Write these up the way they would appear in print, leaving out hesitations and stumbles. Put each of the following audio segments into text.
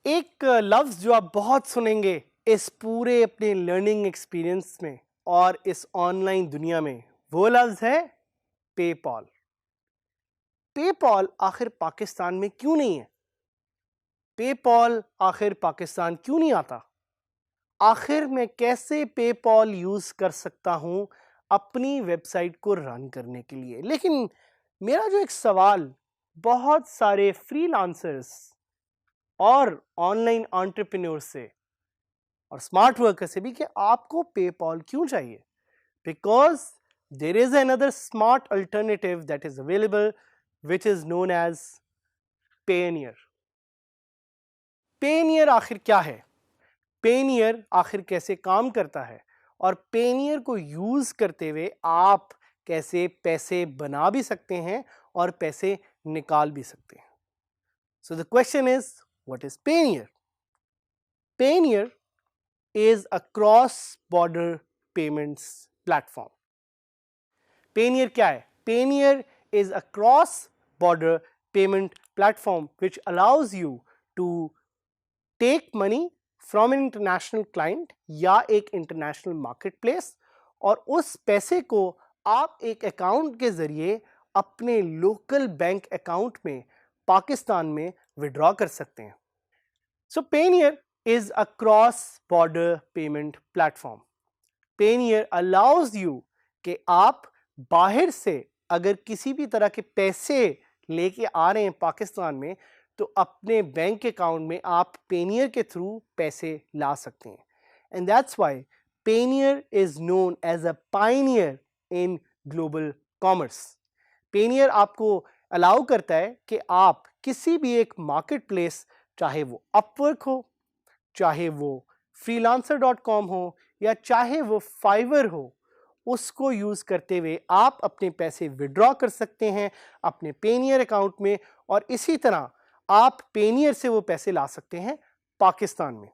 एक लफ्ज़ जो आप बहुत सुनेंगे इस पूरे अपने लर्निंग एक्सपीरियंस में और इस ऑनलाइन दुनिया में, वो लफ्ज़ है पेपॉल। पेपॉल आखिर पाकिस्तान में क्यों नहीं है? पेपॉल आखिर पाकिस्तान क्यों नहीं आता? आखिर मैं कैसे पेपॉल यूज़ कर सकता हूँ अपनी वेबसाइट को रन करने के लिए? लेकिन मेरा जो एक सवाल बहुत सारे फ्रीलांसर्स और ऑनलाइन एंटरप्रेन्योर से और स्मार्ट वर्कर से भी कि आपको पेपॉल क्यों चाहिए? Because there is another smart alternative that is available which is known as Payoneer. Payoneer आखिर क्या है? पेनियर आखिर कैसे काम करता है? और पेनियर को यूज करते हुए आप कैसे पैसे बना भी सकते हैं और पैसे निकाल भी सकते हैं? So the question is, what is Payeer? Payeer is a cross-border payments platform. Payoneer क्या है? Payoneer is a cross-border payment platform which allows you to take money from an international client या एक international marketplace और उस पैसे को आप एक अकाउंट के जरिए अपने लोकल बैंक अकाउंट में पाकिस्तान में विड्रॉ कर सकते हैं। So Payoneer is a cross-border payment platform. Payoneer allows you कि आप बाहर से अगर किसी भी तरह के पैसे लेके आ रहे हैं पाकिस्तान में, तो अपने बैंक अकाउंट में आप Payoneer के थ्रू पैसे ला सकते हैं। And that's why Payoneer is known as a pioneer in global commerce. Payoneer आपको अलाउ करता है कि आप किसी भी एक मार्केट प्लेस, चाहे वो अपवर्क हो, चाहे वो freelancer.com हो या चाहे वो फाइवर हो, उसको यूज करते हुए आप अपने पैसे विड्रॉ कर सकते हैं अपने पेनियर अकाउंट में और इसी तरह आप पेनियर से वो पैसे ला सकते हैं पाकिस्तान में।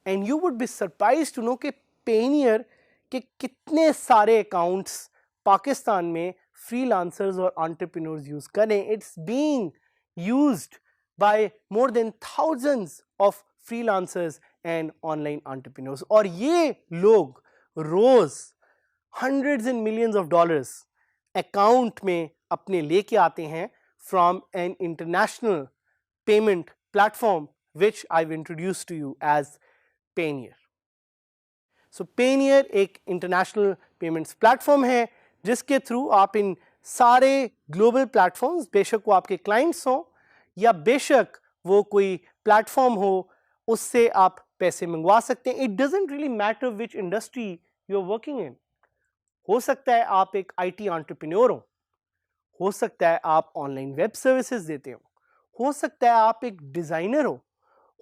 And you would be surprise to know कि पेनियर के कितने सारे अकाउंट्स पाकिस्तान में फ्रीलांसर्स और एंटरप्रेन्योर्स यूज करें। It's being used by more than thousands of freelancers and online entrepreneurs और ये लोग रोज hundreds and millions of dollars account में अपने लेके आते हैं from an international payment platform which I've introduced to you as Payoneer. So Payoneer एक international payments platform है जिसके थ्रू आप इन सारे ग्लोबल प्लेटफॉर्म्स, बेशक वो आपके क्लाइंट्स हों या बेशक वो कोई प्लेटफॉर्म हो, उससे आप पैसे मंगवा सकते हैं। It doesn't really matter which industry you are working in. हो सकता है आप एक आईटी एंटरप्रेन्योर हो सकता है आप ऑनलाइन वेब सर्विसेज देते हो सकता है आप एक डिजाइनर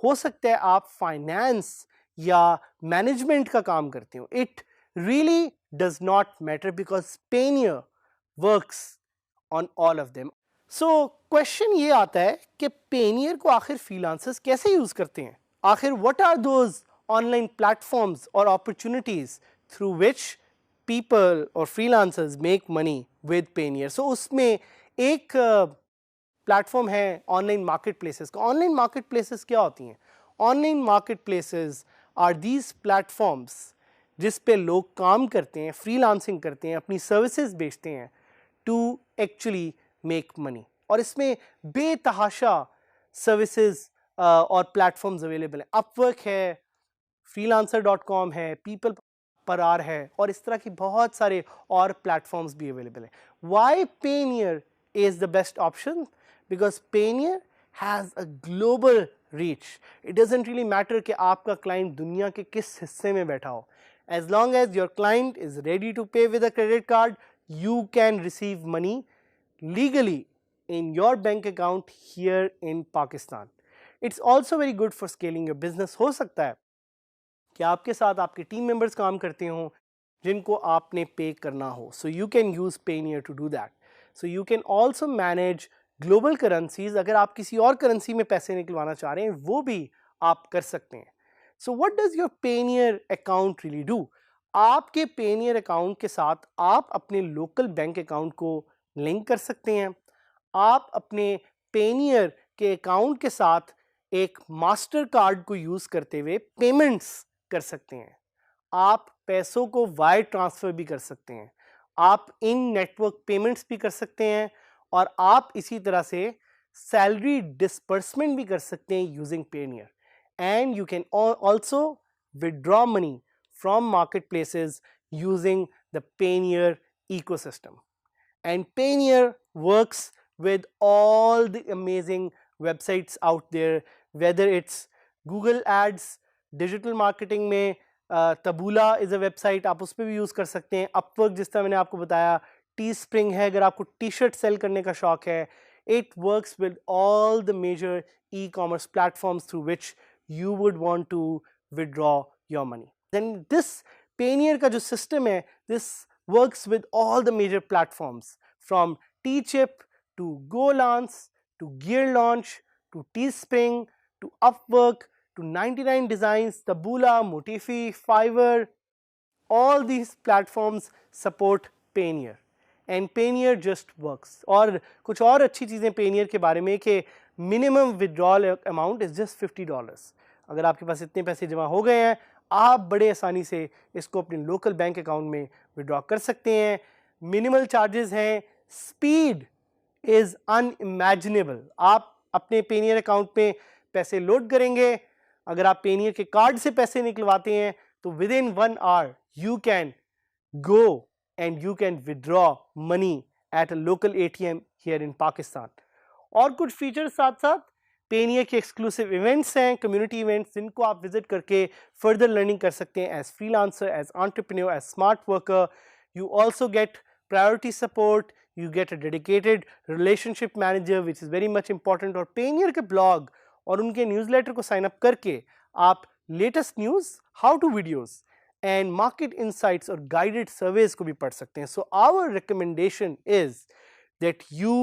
हो सकता है आप फाइनेंस या मैनेजमेंट का काम करते हो। It really does not matter because Payoneer works on all of them. So question ये आता है कि Payoneer को आखिर फ्रीलांसर्स कैसे यूज करते हैं? आखिर what are those online platforms और अपॉर्चुनिटीज थ्रू विच पीपल और freelancers make money with Payoneer? So उसमें एक प्लेटफॉर्म है ऑनलाइन मार्केट प्लेसेस का। ऑनलाइन मार्केट प्लेसेस क्या होती हैं? Online market places are these platforms जिस पे लोग काम करते हैं, फ्रीलांसिंग करते हैं, अपनी सर्विसेज बेचते हैं टू एक्चुअली मेक मनी। और इसमें बेतहाशा सर्विसेज और प्लेटफॉर्म्स अवेलेबल हैं। अपवर्क है, freelancer.com है, पीपल पर आर है और इस तरह की बहुत सारे और प्लेटफॉर्म्स भी अवेलेबल हैं। Why Payoneer is the best option? Because Payoneer has a global reach. It doesn't really matter कि आपका क्लाइंट दुनिया के किस हिस्से में बैठा हो। As long as your client is ready to pay with a credit card, you can receive money legally in your bank account here in Pakistan. It's also very good for scaling your business. हो सकता है कि आपके साथ आपके team members काम करते हों जिनको आपने पे करना हो. So you can use Payoneer to do that. So you can also manage global currencies. अगर आप किसी और करेंसी में पैसे निकलवाना चाह रहे हैं वो भी आप कर सकते हैं. So what does your Payoneer account really do? आपके Payoneer अकाउंट के साथ आप अपने लोकल बैंक अकाउंट को लिंक कर सकते हैं. आप अपने Payoneer के अकाउंट के साथ एक मास्टर कार्ड को यूज करते हुए पेमेंट्स कर सकते हैं. आप पैसों को वायर ट्रांसफर भी कर सकते हैं. आप इन नेटवर्क पेमेंट्स भी कर सकते हैं और आप इसी तरह से सैलरी डिस्पर्समेंट भी कर सकते हैं using Payoneer. And you can also withdraw money from marketplaces using the Payoneer ecosystem. And Payoneer works with all the amazing websites out there, whether it's Google Ads, digital marketing में Taboola is a website, आप उस पर भी use कर सकते हैं. Upwork जिस तरह मैंने आपको बताया, Teespring है अगर आपको टी शर्ट सेल करने का शौक है. It works with all the major e-commerce platforms through which you would want to withdraw your money. Then this Payoneer का जो system है, this works with all the major platforms from Teachip to GoLance to GearLaunch to Teespring to Upwork to 99 Designs, Taboola, Motifi, Fiverr. All these platforms support Payoneer and Payoneer just works. और कुछ और अच्छी चीज़ें Payoneer के बारे में कि minimum withdrawal amount is just $50. अगर आपके पास इतने पैसे जमा हो गए हैं आप बड़े आसानी से इसको अपने लोकल बैंक अकाउंट में विड्रॉ कर सकते हैं. मिनिमल चार्जेस हैं. Speed is unimaginable. आप अपने Payoneer अकाउंट में पैसे लोड करेंगे. अगर आप Payoneer के कार्ड से पैसे निकलवाते हैं तो with in 1 hour you can go and you can withdraw money at a local ATM here in Pakistan. और कुछ फीचर्स साथ साथ Payoneer के एक्सक्लूसिव इवेंट्स हैं, कम्युनिटी इवेंट्स, जिनको आप विजिट करके फर्दर लर्निंग कर सकते हैं as freelancer, as entrepreneur, as smart worker. You also get priority support, you get a dedicated relationship manager which is very much important. और Payoneer के blog और उनके न्यूज़लेटर को साइन अप करके आप latest news, how to videos and market insights or guided surveys को भी पढ़ सकते हैं. So our recommendation is that you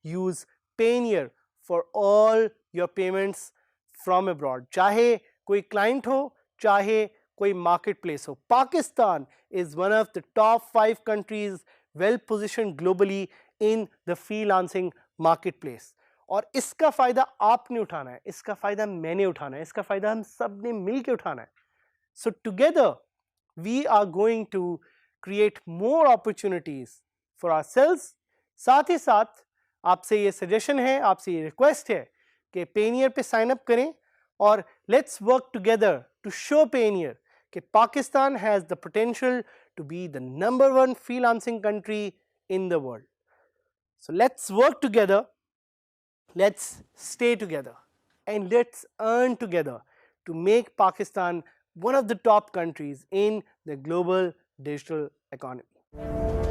use Payoneer for all your payments from abroad. चाहे कोई client हो, चाहे कोई marketplace हो. Pakistan is one of the top 5 countries well positioned globally in the freelancing marketplace. और इसका फायदा आपने उठाना है, इसका फायदा मैंने उठाना है, इसका फायदा हम सब ने मिल के उठाना है. So together we are going to create more opportunities for ourselves. साथ ही साथ आपसे ये सजेशन है, आपसे ये रिक्वेस्ट है कि Payoneer पे साइन अप करें और let's work together to show Payoneer कि Pakistan has the potential to be the #1 freelancing country in the world. So let's work together, let's stay together and let's earn together to make Pakistan one of the top countries in the global digital economy.